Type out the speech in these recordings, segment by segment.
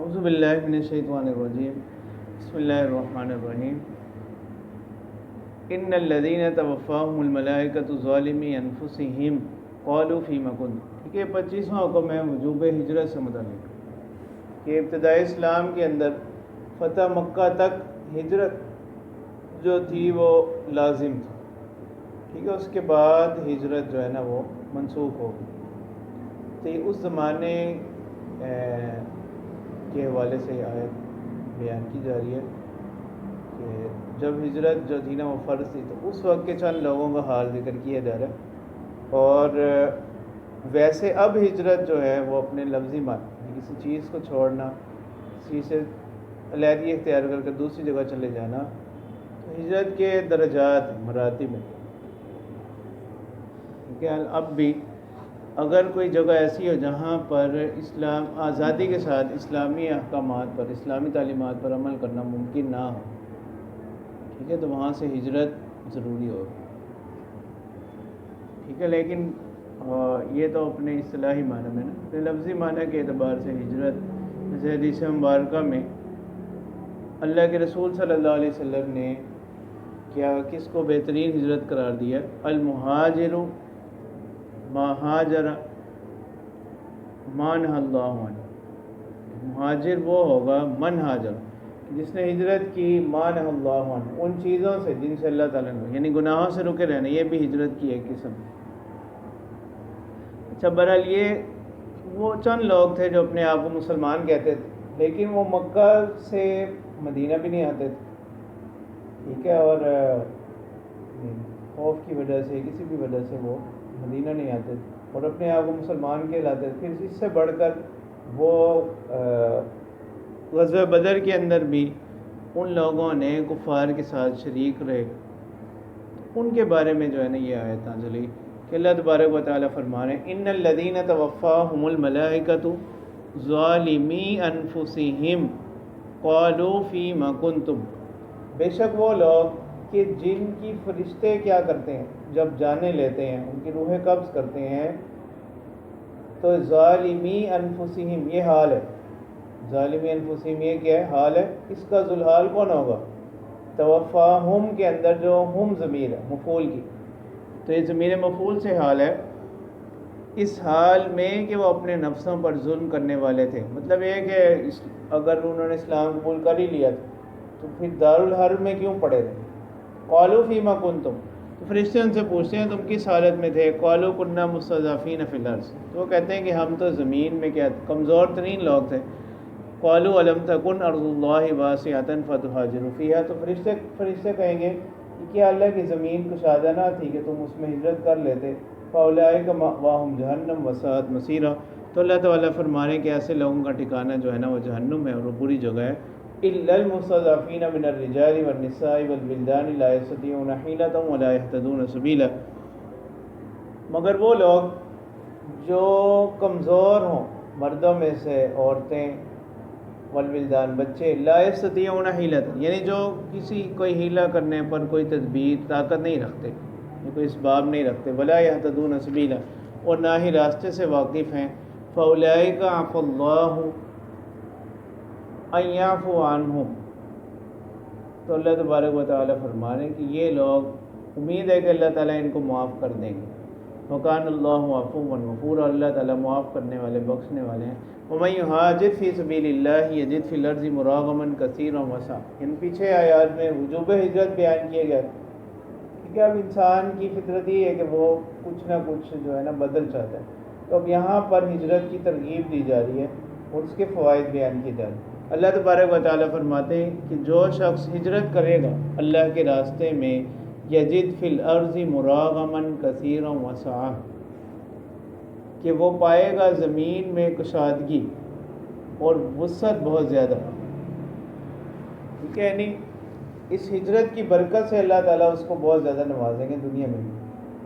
اعوذ باللہ من الشیطان الرجیم بسم اللہ الرحمن الرحیم ان الذین توفاهم الملائکۃ ظالمی انفسہم قالوا فیم کنتم۔ ٹھیک ہے، 25واں حکم ہے وجوب ہجرت سے متعلق کہ ابتدائی اسلام کے اندر فتح مکہ تک ہجرت جو تھی وہ لازم تھی۔ ٹھیک ہے، اس کے بعد ہجرت جو ہے نا وہ منسوخ ہو گئی۔ تو یہ اس زمانے کے حوالے سے آیت بیان کی جا رہی ہے کہ جب ہجرت جو تھی نا وہ فرض تھی، تو اس وقت کے چند لوگوں کا حال ذکر کیا جا رہا ہے۔ اور ویسے اب ہجرت جو ہے وہ اپنے لفظی معنی کسی چیز کو چھوڑنا، کسی سے علیحدگی اختیار کر کے دوسری جگہ چلے جانا، تو ہجرت کے درجات مراتب ہیں۔ ٹھیک ہے، اب بھی اگر کوئی جگہ ایسی ہو جہاں پر اسلام آزادی کے ساتھ اسلامی احکامات پر، اسلامی تعلیمات پر عمل کرنا ممکن نہ ہو، ٹھیک ہے، تو وہاں سے ہجرت ضروری ہوگی۔ ٹھیک ہے، لیکن یہ تو اپنے اصطلاحی معنی میں نا، اپنے لفظی معنی کے اعتبار سے ہجرت، جیسے حدیث مبارکہ میں اللہ کے رسول صلی اللہ علیہ وسلم نے کیا کس کو بہترین ہجرت قرار دیا؟ المہاجر ما ہاجر ما نہی اللہ عنہ۔ مہاجر وہ ہوگا من ہاجر، جس نے ہجرت کی ما نہی اللہ عنہ، ان چیزوں سے جن سے اللہ تعالیٰ نے، یعنی گناہوں سے رکے رہنا، یہ بھی ہجرت کی ایک قسم۔ اچھا، بہرحال یہ وہ چند لوگ تھے جو اپنے آپ کو مسلمان کہتے تھے، لیکن وہ مکہ سے مدینہ بھی نہیں آتے تھے۔ ٹھیک ہے، اور خوف کی وجہ سے، کسی بھی وجہ سے وہ مدینہ نہیں آتے تھے اور اپنے آپ کو مسلمان کہلاتے تھے۔ پھر اس سے بڑھ کر وہ غزوہ بدر کے اندر بھی ان لوگوں نے کفار کے ساتھ شریک رہے، ان کے بارے میں جو ہے نا یہ آیت نازل ہوئی کہ اللہ تبارک و تعالیٰ فرما رہے ہیں ان الذین توفاہم الملائکۃ ظالمی انفسہم قالوا فیم کنتم۔ بے شک وہ لوگ کہ جن کی فرشتے کیا کرتے ہیں، جب جانیں لیتے ہیں، ان کی روحیں قبض کرتے ہیں، تو ظالمی انفسہم یہ حال ہے۔ ظالمی انفسہم یہ کیا ہے؟ حال ہے۔ اس کا ذوالحال کون ہوگا؟ توفاہم کے اندر جو ہم ضمیر ہے مفعول کی، تو یہ ضمیر مفعول سے حال ہے، اس حال میں کہ وہ اپنے نفسوں پر ظلم کرنے والے تھے۔ مطلب یہ کہ اگر انہوں نے اسلام قبول کر ہی لیا تھا تو پھر دارالحرب میں کیوں پڑے تھے؟ قالوا فیما کنتم، تو فرشتے ان سے پوچھتے ہیں تم کس حالت میں تھے؟ قالوا کنا مستضعفین فی الارض، تو وہ کہتے ہیں کہ ہم تو زمین میں کیا کمزور ترین لوگ تھے۔ قالوا الم تکن ارض اللہ واسعۃ فتہاجروا فیہا، تو فرشتے کہیں گے کہ کیا اللہ کی زمین کشادہ نہ تھی کہ تم اس میں ہجرت کر لیتے؟ فاولئک مأواہم جہنم وساءت مصیرا، تو اللہ تعالیٰ فرما رہے ہیں کہ ایسے لوگوں کا ٹھکانہ جو ہے نا وہ جہنم ہے اور وہ بری جگہ ہے۔ الا المستضعفین من الرجال والنساء والولدان لا یستطیعون حیلۃ ولا یہتدون سبیلا، مگر وہ لوگ جو کمزور ہوں مردوں میں سے، عورتیں، والولدان بچے، لا یستطیعون حیلۃ یعنی جو کسی کوئی حیلہ کرنے پر کوئی تدبیر طاقت نہیں رکھتے، کوئی اسباب نہیں رکھتے، ولا یہتدون سبیلا اور نہ ہی راستے سے واقف ہیں، فاولئک عفی اللہ ان یعفو عنہم، تو اللہ تبارک و تعالیٰ فرما رہے ہیں کہ یہ لوگ امید ہے کہ اللہ تعالیٰ ان کو معاف کر دیں گے۔ وکان اللہ عفوا غفورا، اللہ تعالیٰ معاف کرنے والے، بخشنے والے ہیں۔ ومن یہاجر فی سبیل اللہ یجد فی الارض مراغما کثیرا وسعا، ان پیچھے آیات میں وجوب ہجرت بیان کیے گئے، کیونکہ اب انسان کی فطرت یہ ہے کہ وہ کچھ نہ کچھ جو ہے نا بدل چاہتا ہے، تو اب یہاں پر ہجرت کی ترغیب دی جا رہی ہے اور اس کے فوائد بیان کیے جا رہے ہیں۔ اللہ تبارک و تعالیٰ فرماتے ہیں کہ جو شخص ہجرت کرے گا اللہ کے راستے میں، یجد فی الارض مراغما کثیرا وسعا، کہ وہ پائے گا زمین میں کشادگی اور وسعت بہت زیادہ۔ ٹھیک ہے، یعنی اس ہجرت کی برکت سے اللہ تعالیٰ اس کو بہت زیادہ نوازیں گے دنیا میں بھی۔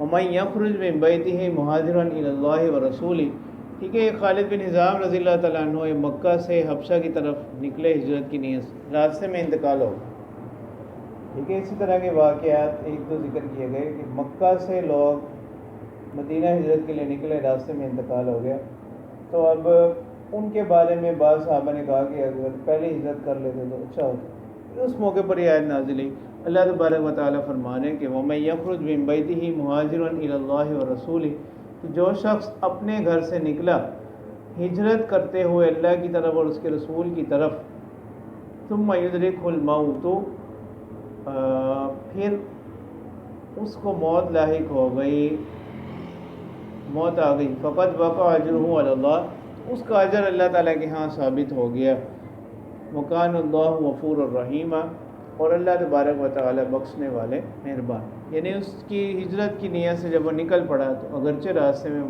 ومن یخرج من بیتہ مہاجرا الی اللہ ورسولہ، ٹھیک ہے، یہ خالد بن ہزام رضی اللہ تعالیٰ عنہ یہ مکہ سے حبشہ کی طرف نکلے ہجرت کی نیت سے، راستے میں انتقال ہو گیا۔ ٹھیک ہے، اسی طرح کے واقعات ایک دو ذکر کیے گئے کہ مکہ سے لوگ مدینہ ہجرت کے لیے نکلے، راستے میں انتقال ہو گیا، تو اب ان کے بارے میں بعض صحابہ نے کہا کہ اگر پہلے ہجرت کر لیتے تو اچھا ہوتا. اس موقع پر یہ آیت نازل ہوئی. اللہ تبارک و تعالیٰ فرمانے کہ وَمَن يَخْرُجْ مِن بَيْتِهِ مُهَاجِرًا إِلَى اللَّهِ وَرَسُولِهِ، کہ جو شخص اپنے گھر سے نکلا ہجرت کرتے ہوئے اللہ کی طرف اور اس کے رسول کی طرف، ثُمَّ يُدْرِكْهُ الْمَوْتُ، پھر اس کو موت لاحق ہو گئی، موت آ گئی، فَقَدْ وَقَعَ أَجْرُهُ عَلَى اللَّهِ، اس کا اجر اللہ تعالیٰ کے ہاں ثابت ہو گیا. وَكَانَ اللَّهُ غَفُورًا رَحِيمًا، اور اللہ تبارک و تعالیٰ بخشنے والے مہربان. یعنی اس کی ہجرت کی نیت سے جب وہ نکل پڑا تو اگرچہ راستے میں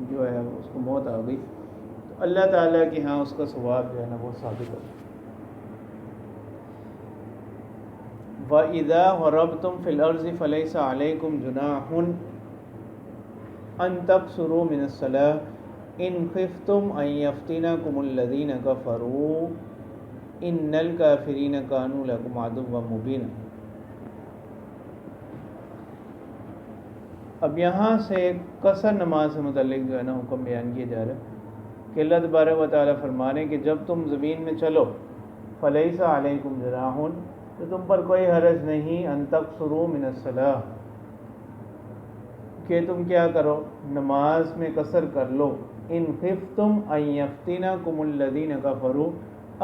جو ہے اس کو موت آ گئی تو اللہ تعالیٰ کے ہاں اس کا ثواب جو ہے نا وہ ثابت ہو. وَإِذَا ضَرَبْتُمْ فِي الْأَرْضِ فَلَيْسَ عَلَيْكُمْ جُنَاحٌ أَن تَقْصُرُوا مِنَ الصَّلَاةِ إِنْ خِفْتُمْ أَن يَفْتِنَكُمُ الَّذِينَ كَفَرُوا إِنَّ الْكَافِرِينَ كَانُوا لَكُمْ عَدُوًّا مُبِينًا. اب یہاں سے قصر نماز سے متعلق جو ہے نا حکم بیان کیا جا رہا ہے کہ اللہ تبارک و تعالیٰ فرمانے کہ جب تم زمین میں چلو فَلَيْسَ عَلَيْكُمْ جُنَاحٌ، تو تم پر کوئی حرج نہیں، أَن تَقْصُرُوا مِنَ الصَّلَاةِ، کہ تم کیا کرو، نماز میں قصر کر لو. إِنْ خِفْتُمْ أَن يَفْتِنَكُمُ الَّذِينَ كَفَرُوا،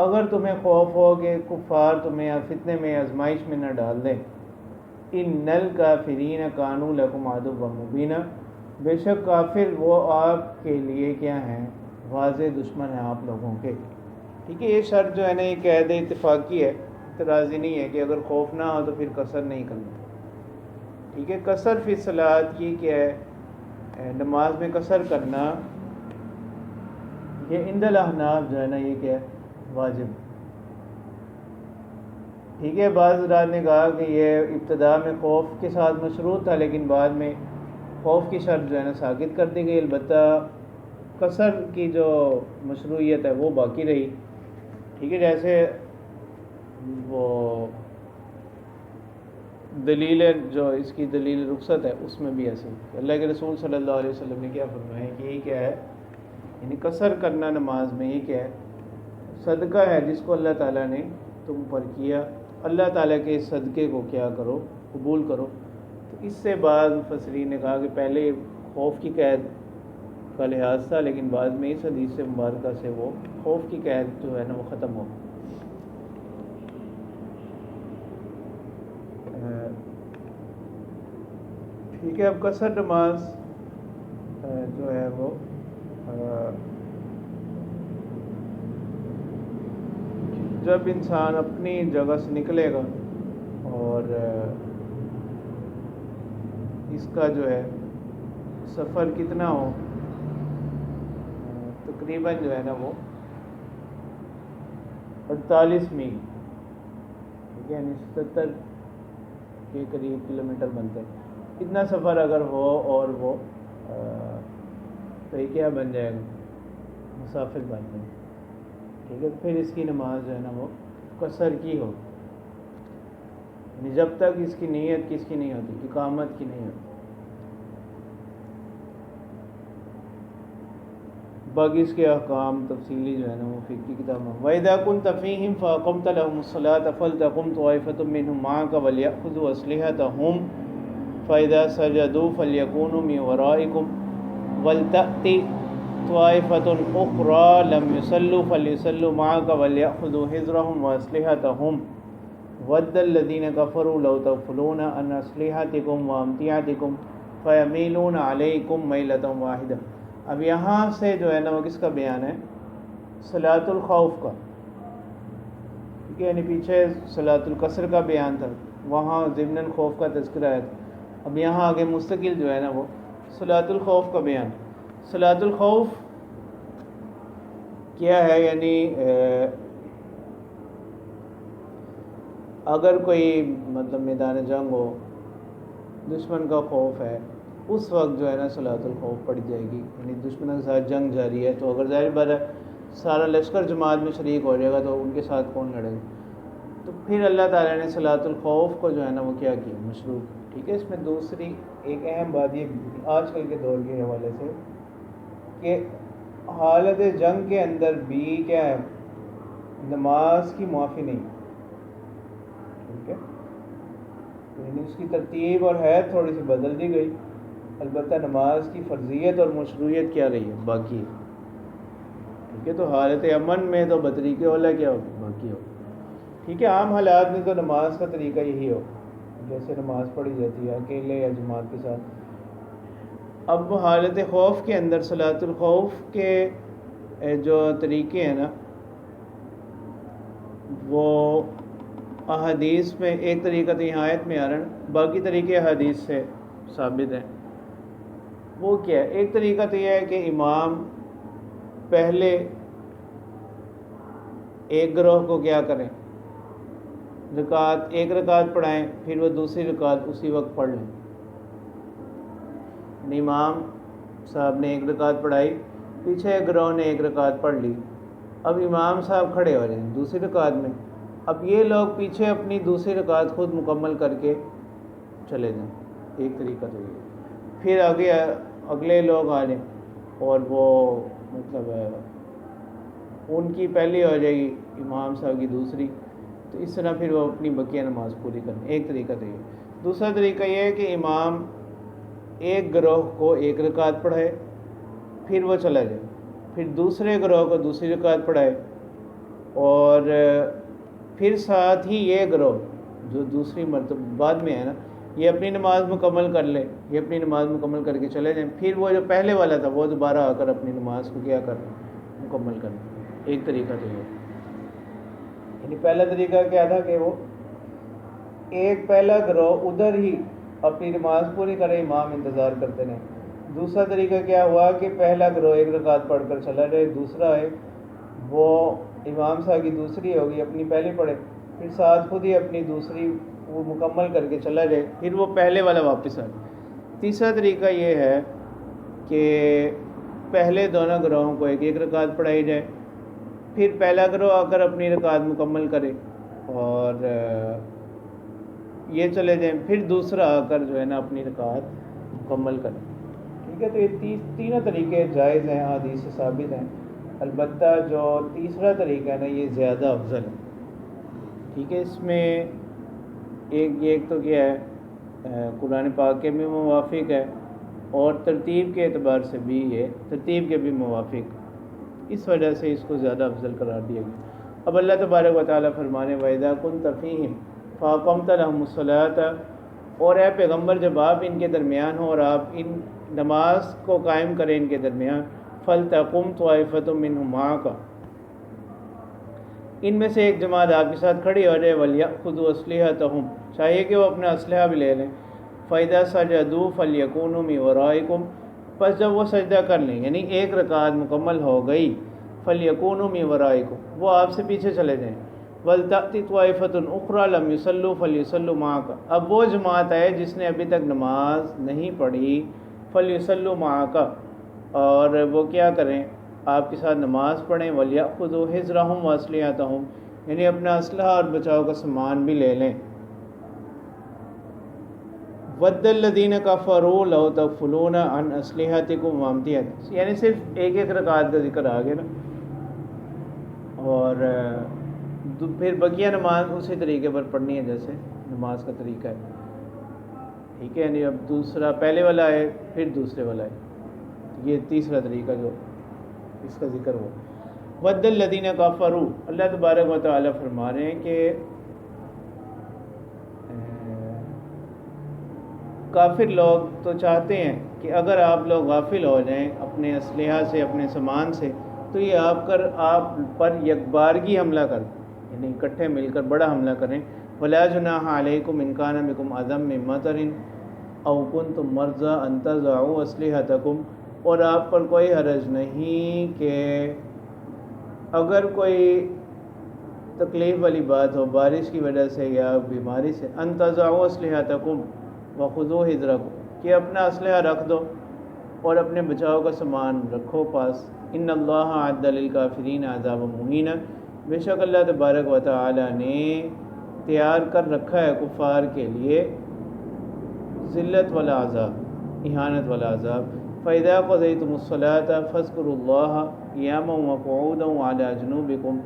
اگر تمہیں خوف ہو کہ کفار تمہیں فتنے میں آزمائش میں نہ ڈال دیں. إِنَّ الْكَافِرِينَ كَانُوا لَكُمْ عَدُوًّا مُبِينًا، بے شک کافر وہ آپ کے لیے کیا ہیں، واضح دشمن ہیں آپ لوگوں کے. ٹھیک ہے، یہ شرط جو ہے نا یہ قید اتفاقی ہے، اعتراضی نہیں ہے کہ اگر خوف نہ ہو تو پھر قصر نہیں کرنا. ٹھیک ہے، قصر فی الصلاۃ کی کیا ہے، نماز میں قصر کرنا یہ عند الاحناف جو ہے نا یہ کیا ہے، واجب. ٹھیک ہے، بعض حضرات نے کہا کہ یہ ابتدا میں خوف کے ساتھ مشروط تھا لیکن بعد میں خوف کی شرط جو ہے نا ساقط کر دی گئی، البتہ قصر کی جو مشروعیت ہے وہ باقی رہی. ٹھیک ہے، جیسے وہ دلیل جو اس کی دلیل رخصت ہے اس میں بھی ایسے کہ اللہ کے رسول صلی اللہ علیہ وسلم نے کیا فرمایا کہ یہ کیا ہے، یعنی قصر کرنا نماز میں یہ کیا ہے، صدقہ ہے جس کو اللہ تعالیٰ نے تم پر کیا، اللہ تعالیٰ کے اس صدقے کو کیا کرو، قبول کرو. تو اس سے بعض مفسرین نے کہا کہ پہلے خوف کی قید کا لحاظ تھا لیکن بعد میں اس حدیث سے مبارکہ سے وہ خوف کی قید جو ہے نا وہ ختم ہو. ٹھیک ہے، اب قصر نماز جو ہے وہ جب انسان اپنی جگہ سے نکلے گا اور اس کا جو ہے سفر کتنا ہو، تقریباً جو ہے نا وہ 48 میل، ٹھیک ہے، یعنی 77 کے قریب کلومیٹر بنتے ہیں. اتنا سفر اگر ہو اور وہ تو یہ کیا بن جائے گا، مسافر بن جائے. ٹھیک ہے، پھر اس کی نماز جو ہے نا وہ قصر کی ہو، یعنی جب تک اس کی نیت کس کی نہیں ہوتی، اقامت کی نہیں ہوتی. باقی اس کے احکام تفصیلی جو ہے نا وہ فقہ کی کتاب میں. وَإِذَا كُنْتَ فِيهِمْ فَأَقَمْتَ لَهُمُ الصَّلَاةَ فَلْتَقُمْ طَائِفَةٌ مِّنْهُمْ مَعَكَ وَلْيَأْخُذُوا أَسْلِحَتَهُمْ فَإِذَا سَجَدُوا فَلْيَكُونُوا مِنْ وَرَائِكُمْ وَلْتَأْتِ طَائِفَةٌ أُخْرَىٰ لَمْ يُصَلُّوا فَلْيُصَلُّوا مَعَكَ وَلْيَأْخُذُوا حِذْرَهُمْ وَأَسْلِحَتَهُمْ وَدَّ الَّذِينَ كَفَرُوا لَوْ تَغْفُلُونَ عَنْ أَسْلِحَتِكُمْ وَأَمْتِعَتِكُمْ فَيَمِيلُونَ عَلَيْكُمْ مَيْلَةً وَاحِدَةً. اب یہاں سے جو ہے نا وہ کس کا بیان ہے، صلاۃ الخوف کا. ٹھیک ہے، یعنی پیچھے صلاۃ القصر کا بیان تھا، وہاں ضمن خوف کا تذکرہ ہے. اب یہاں آگے مستقل جو ہے نا وہ صلاۃ الخوف کا بیان. صلاۃ الخوف کیا ہے، یعنی اگر کوئی مطلب میدان جنگ ہو، دشمن کا خوف ہے، اس وقت جو ہے نا صلاۃ الخوف پڑھ جائے گی. یعنی دشمن کے ساتھ جنگ جاری ہے تو اگر ظاہر بات ہے سارا لشکر جماعت میں شریک ہو جائے گا تو ان کے ساتھ کون لڑے گا، تو پھر اللہ تعالیٰ نے صلاۃ الخوف کو جو ہے نا وہ کیا کیا، مشروع. ٹھیک ہے، اس میں دوسری ایک اہم بات یہ آج کل کے دور کے حوالے سے کہ حالت جنگ کے اندر بھی کیا ہے، نماز کی معافی نہیں، ٹھیک ہے، یعنی اس کی ترتیب اور حید تھوڑی سی بدل دی گئی، البتہ نماز کی فرضیت اور مشروعیت کیا رہی ہے، باقی ہے، ٹھیک ہے۔ تو حالت امن میں تو بطریق اولا کیا ہوگی، باقی ہو، ٹھیک ہے۔ عام حالات میں تو نماز کا طریقہ یہی ہو، جیسے نماز پڑھی جاتی ہے اکیلے یا جماعت کے ساتھ۔ اب حالت خوف کے اندر صلاۃ الخوف کے جو طریقے ہیں نا، وہ احادیث میں ایک طریقہ تو یہاں آیت میں آ رہا ہے، باقی طریقے احادیث سے ثابت ہیں۔ وہ کیا ہے، ایک طریقہ تو یہ ہے کہ امام پہلے ایک گروہ کو کیا کریں، ایک رکعت پڑھائیں، پھر وہ دوسری رکعت اسی وقت پڑھ لیں۔ امام صاحب نے ایک رکعت پڑھائی، پیچھے ایک گروہ نے ایک رکعت پڑھ لی، اب امام صاحب کھڑے ہو جائیں دوسری رکعت میں، اب یہ لوگ پیچھے اپنی دوسری رکعت خود مکمل کر کے چلے جائیں، ایک طریقہ تو یہ۔ پھر آگے اگلے لوگ آ جائیں اور وہ مطلب ان کی پہلی ہو جائے گی، امام صاحب کی دوسری، تو اس طرح پھر وہ اپنی بقیہ نماز پوری کریں، ایک طریقہ تو یہ۔ دوسرا طریقہ یہ ہے کہ امام ایک گروہ کو ایک رکعت پڑھائے، پھر وہ چلا جائے، پھر دوسرے گروہ کو دوسری رکعت پڑھائے، اور پھر ساتھ ہی یہ گروہ جو دوسری مرتبہ بعد میں ہے نا، یہ اپنی نماز مکمل کر لے، یہ اپنی نماز مکمل کر کے چلے جائیں، پھر وہ جو پہلے والا تھا وہ دوبارہ آ کر اپنی نماز کو کیا کریں، مکمل کریں، ایک طریقہ تو یہ۔ یعنی پہلا طریقہ کیا تھا کہ وہ ایک پہلا گروہ ادھر ہی اپنی نماز پوری کرے، امام انتظار کرتے رہیں۔ دوسرا طریقہ کیا ہوا کہ پہلا گروہ ایک رکعت پڑھ کر چلا جائے، دوسرا ہے وہ امام صاحب کی دوسری ہوگی، اپنی پہلی پڑھے، پھر ساتھ خود ہی اپنی دوسری وہ مکمل کر کے چلا جائے، پھر وہ پہلے والا واپس آئے۔ تیسرا طریقہ یہ ہے کہ پہلے دونوں گروہوں کو ایک ایک رکعت پڑھائی جائے، پھر پہلا گروہ آ کر اپنی رکعت مکمل کرے اور یہ چلے جائیں، پھر دوسرا آ کر جو ہے نا اپنی رکعت مکمل کرے، ٹھیک ہے۔ تو یہ تینوں طریقے جائز ہیں، حدیث سے ثابت ہیں، البتہ جو تیسرا طریقہ ہے نا یہ زیادہ افضل ہے، ٹھیک ہے۔ اس میں ایک تو کیا ہے، قرآن پاک کے بھی موافق ہے اور ترتیب کے اعتبار سے بھی یہ ترتیب کے بھی موافق، اس وجہ سے اس کو زیادہ افضل قرار دیا گیا۔ اب اللہ تبارک و تعالیٰ فرمانے وَإِذَا كُنْتَ فِيهِمْ فَأَقَمْتَ لَهُمُ الصَّلَاةَ، اور اے پیغمبر جب آپ ان کے درمیان ہوں اور آپ ان نماز کو قائم کریں ان کے درمیان، فَلْتَقُمْ طَائِفَةٌ مِّنْهُمْ مَعَكَ، ان میں سے ایک جماعت آپ کے ساتھ کھڑی ہو جائے، وَلْيَأْخُذُوا أَسْلِحَتَهُمْ، چاہیے کہ وہ اپنا اسلحہ بھی لے لیں، فَإِذَا سَجَدُوا فَلْيَكُونُوا مِن وَرَائِكُمْ، پس جب وہ سجدہ کر لیں، یعنی ایک رکعت مکمل ہو گئی، فَلْيَكُونُوا مِن وَرَائِكُمْ، وہ آپ سے پیچھے چلے جائیں، وَلْتَأْتِ طَائِفَةٌ أُخْرَىٰ لَمْ يُصَلُّوا فَلْيُصَلُّوا مَعَكَ، اب وہ جماعت ہے جس نے ابھی تک نماز نہیں پڑھی، فَلْيُصَلُّوا مَعَكَ، اور وہ کیا کریں، آپ کے ساتھ نماز پڑھیں، وَلْيَأْخُذُوا حِذْرَهُمْ وَأَسْلِحَتَهُمْ، یعنی اپنا اسلحہ اور بچاؤ کا سامان بھی لے لیں۔ وَدَّ الَّذِينَ كَفَرُوا لَوْ تَغْفُلُونَ عَنْ أَسْلِحَتِكُمْ وَأَمْتِعَتِكُمْ، یعنی صرف ایک ایک رکعت کا ذکر آ گیا نا، اور پھر بقیہ نماز اسی طریقے پر پڑھنی ہے جیسے نماز کا طریقہ ہے، ٹھیک ہے۔ یعنی اب دوسرا پہلے والا ہے پھر دوسرے والا ہے، یہ تیسرا طریقہ جو اس کا ذکر ہو۔ وَدَّ الَّذِينَ كَفَرُوا، اللہ تبارک و تعالیٰ فرما رہے ہیں کہ کافر لوگ تو چاہتے ہیں کہ اگر آپ لوگ غافل ہو جائیں اپنے اسلحہ سے، اپنے سامان سے، تو یہ آپ پر یکبارگی حملہ کریں، یعنی اکٹھے مل کر بڑا حملہ کریں۔ وَلَا جُنَاحَ عَلَيْكُمْ إِن كَانَ بِكُمْ أَذًى مِّن مَطَرٍ أَوْ كُنتُم مَّرْضَىٰ أَن تَضَعُوا أَسْلِحَتَكُمْ، اور آپ پر کوئی حرج نہیں کہ اگر کوئی تکلیف والی بات ہو بارش کی وجہ سے یا بیماری سے، أَن تَضَعُوا أَسْلِحَتَكُمْ وَخُذُوا حِذْرَكُمْ، کہ اپنا اسلحہ رکھ دو اور اپنے بچاؤ کا سامان رکھو پاس۔ ان اللہ اعد للکافرین عذابا مہینا، بے شک اللہ تبارک و تعالی نے تیار کر رکھا ہے کفار کے لیے ذلت والا عذاب، اہانت والا عذاب۔ فَإِذَا قَضَيْتُمُ الصَّلَاةَ فَاذْكُرُوا اللَّهَ قِيَامًا وَقُعُودًا وَعَلَىٰ جُنُوبِكُمْ۔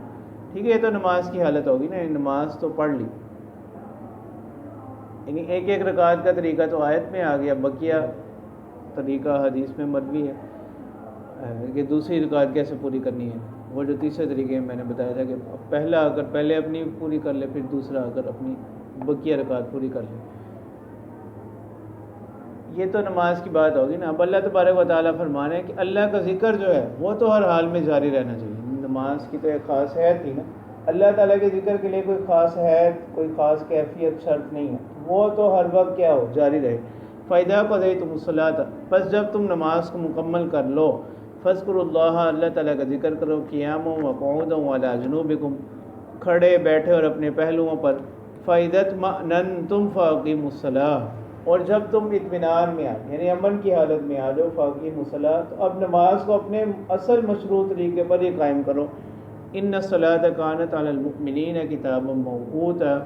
ٹھیک ہے، یہ تو نماز کی حالت ہوگی نا، نماز تو پڑھ لی، یعنی ایک ایک رکعت کا طریقہ تو آیت میں آ گیا، بقیہ طریقہ حدیث میں مروی ہے کہ دوسری رکعت کیسے پوری کرنی ہے۔ وہ جو تیسرے طریقے میں نے بتایا تھا کہ پہلا آ کر پہلے اپنی پوری کر لے، پھر دوسرا آ کر اپنی بقیہ رکعت پوری کر لے۔ یہ تو نماز کی بات ہوگی نا۔ اب اللہ تبارک و تعالیٰ فرمانے ہیں کہ اللہ کا ذکر جو ہے وہ تو ہر حال میں جاری رہنا چاہیے۔ نماز کی تو ایک خاص حیت تھی نا، اللہ تعالیٰ کے ذکر کے لیے کوئی خاص حیت، کوئی خاص کیفیت شرط نہیں ہے، وہ تو ہر وقت کیا ہو، جاری رہے۔ فَإِذَا قَضَيْتُمُ الصَّلَاةَ، پس جب تم نماز کو مکمل کر لو، فَاذْكُرُوا اللَّهَ، اللہ تعالیٰ کا ذکر کرو، قِيَامًا وَقُعُودًا وَعَلَىٰ جُنُوبِكُمْ، کھڑے بیٹھے اور اپنے پہلوؤں پر۔ فَإِذَا اطْمَأْنَنْتُمْ فَأَقِیمُوا الصَّلَاةَ، اور جب تم اطمینان میں آئے یعنی امن کی حالت میں آ جاؤ، فَأَقِیمُوا الصَّلَاةَ، تو اب نماز کو اپنے اصل مشروع طریقے پر ہی قائم کرو۔ إِنَّ الصَّلَاةَ كَانَتْ عَلَى الْمُؤْمِنِينَ كِتَابًا مَوْقُوتًا،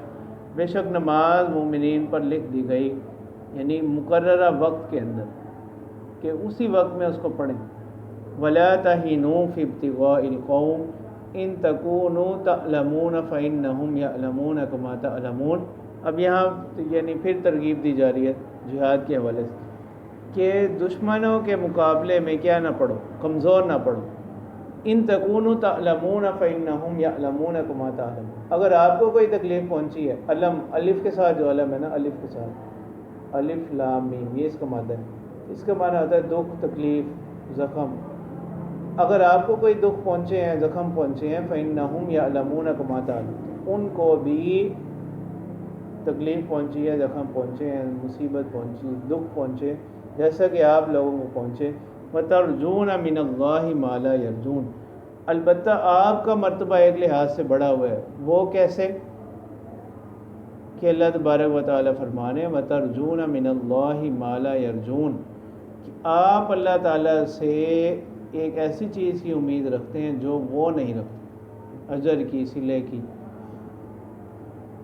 بے شک نماز مومنین پر لکھ دی گئی، یعنی مقررہ وقت کے اندر، کہ اسی وقت میں اس کو پڑھیں۔ وَلَا تَهِنُوا فِي ابْتِغَاءِ الْقَوْمِ إِن تَكُونُوا تَعْلَمُونَ فَإِنَّهُمْ يَعْلَمُونَ كَمَا تَعْلَمُونَ۔ اب یہاں یعنی پھر ترغیب دی جا رہی ہے جہاد کے حوالے سے کہ دشمنوں کے مقابلے میں کیا نہ پڑھو، کمزور نہ پڑھو۔ ان تکونوا تعلمون فإنهم يعلمون كما تعلمون، اگر آپ کو کوئی تکلیف پہنچی ہے، علم الف کے ساتھ جو علم ہے نا، الف کے ساتھ، الف لام میم، یہ اس کا مادہ ہے، اس کا معنی ہوتا ہے دکھ، تکلیف، زخم۔ اگر آپ کو کوئی دکھ پہنچے ہیں، زخم پہنچے ہیں، فإنهم يعلمون كما تعلمون، ان کو بھی تکلیف پہنچی ہے، زخم پہنچے ہیں، مصیبت پہنچی، دکھ پہنچے جیسا کہ آپ لوگوں کو پہنچے۔ وَتَرْجُونَ مِنَ اللَّهِ مَا لَا يَرْجُونَ، البتہ آپ کا مرتبہ ایک لحاظ سے بڑا ہوا ہے، وہ کیسے کہ اللہ تبارک و تعالیٰ فرمانے وَتَرْجُونَ مِنَ اللَّهِ مَا لَا يَرْجُونَ، کہ آپ اللہ تعالیٰ سے ایک ایسی چیز کی امید رکھتے ہیں جو وہ نہیں رکھتے، اجر کی، صلے کی۔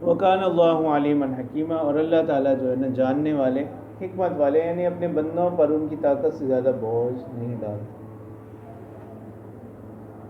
وَكَانَ اللَّهُ عَلِيمًا حَكِيمًا، اور اللہ تعالیٰ جو ہے نا جاننے والے، حکمت والے، یعنی اپنے بندوں پر ان کی طاقت سے زیادہ بوجھ نہیں ڈالتے۔